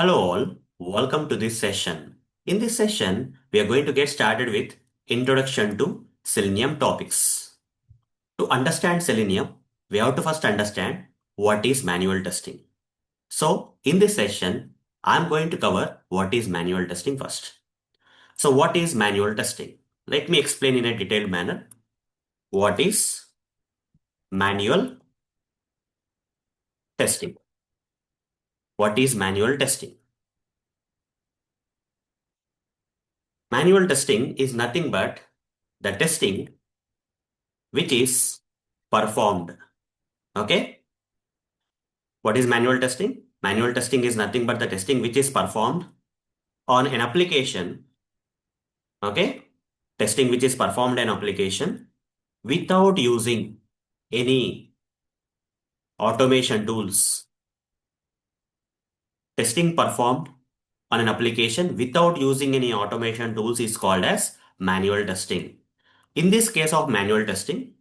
Hello all, welcome to this session. In this session, we are going to get started with Introduction to Selenium topics. To understand Selenium, we have to first understand what is manual testing. So, in this session, I'm going to cover what is manual testing first. So, what is manual testing? Let me explain in a detailed manner. What is manual testing? What is manual testing? Manual testing is nothing but the testing which is performed. Okay. What is manual testing? Manual testing is nothing but the testing which is performed on an application. Okay. Testing which is performed on application without using any automation tools. Testing performed on an application without using any automation tools is called as manual testing. In this case of manual testing,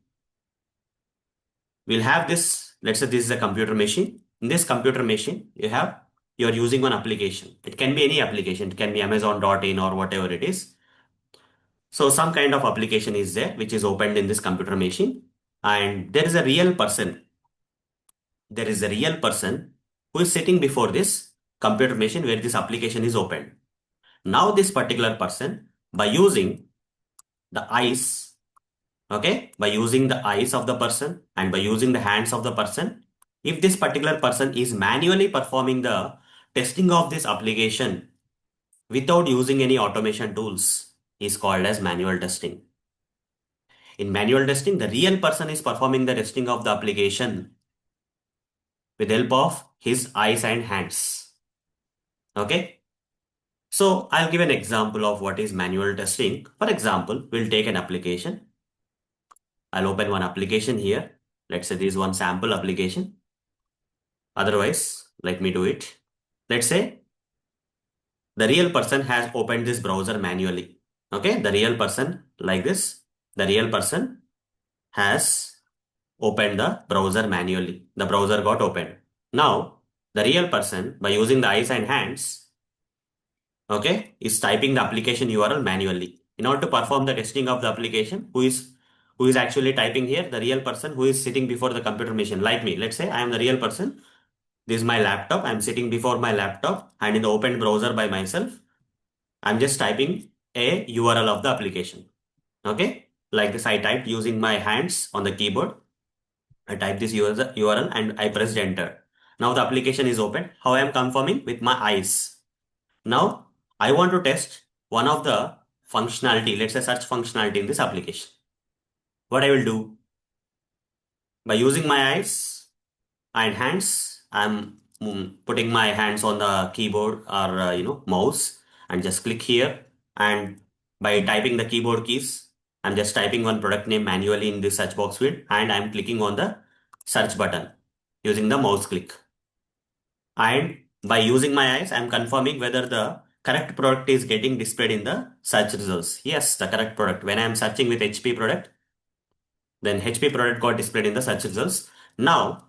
we'll have this. Let's say this is a computer machine. In this computer machine, you're using one application. It can be any application. It can be Amazon.in or whatever it is. So some kind of application is there which is opened in this computer machine, and there is a real person. There is a real person who is sitting before this computer machine where this application is opened. Now this particular person, by using the eyes, okay, by using the eyes of the person and by using the hands of the person, if this particular person is manually performing the testing of this application without using any automation tools, is called as manual testing. In manual testing, the real person is performing the testing of the application with help of his eyes and hands. Okay. So I'll give an example of what is manual testing. For example, we'll take an application. I'll open one application here. Let's say this is one sample application. Otherwise, let me do it. Let's say the real person has opened this browser manually. Okay, the real person like this. The real person has opened the browser manually. The browser got opened. Now, the real person, by using the eyes and hands, okay, is typing the application URL manually. In order to perform the testing of the application, who is actually typing here? The real person who is sitting before the computer machine, like me. Let's say I am the real person. This is my laptop. I'm sitting before my laptop and in the open browser by myself. I'm just typing a URL of the application. Okay. Like this, I typed using my hands on the keyboard. I type this URL and I pressed enter. Now the application is open. How I am confirming? With my eyes. Now I want to test one of the functionality, let's say search functionality in this application. What I will do? By using my eyes and hands, I'm putting my hands on the keyboard or mouse and just click here, and by typing the keyboard keys, I'm just typing one product name manually in the search box field and I'm clicking on the search button using the mouse click. And by using my eyes, I'm confirming whether the correct product is getting displayed in the search results. Yes, the correct product. When I'm searching with HP product, then HP product got displayed in the search results. Now,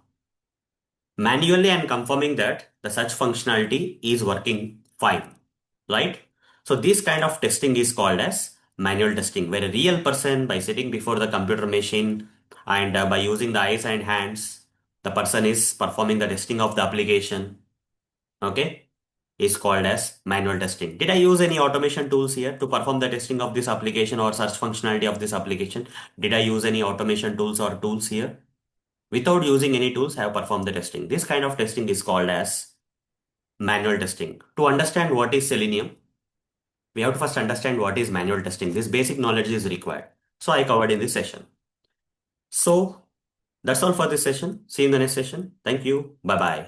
manually, I'm confirming that the search functionality is working fine, right? So this kind of testing is called as manual testing, where a real person, by sitting before the computer machine and by using the eyes and hands, the person is performing the testing of the application. Okay, is called as manual testing. Did I use any automation tools here to perform the testing of this application or search functionality of this application? Did I use any automation tools or tools here? Without using any tools, I have performed the testing. This kind of testing is called as manual testing. To understand what is Selenium, we have to first understand what is manual testing. This basic knowledge is required. So I covered in this session. So that's all for this session. See you in the next session. Thank you. Bye bye.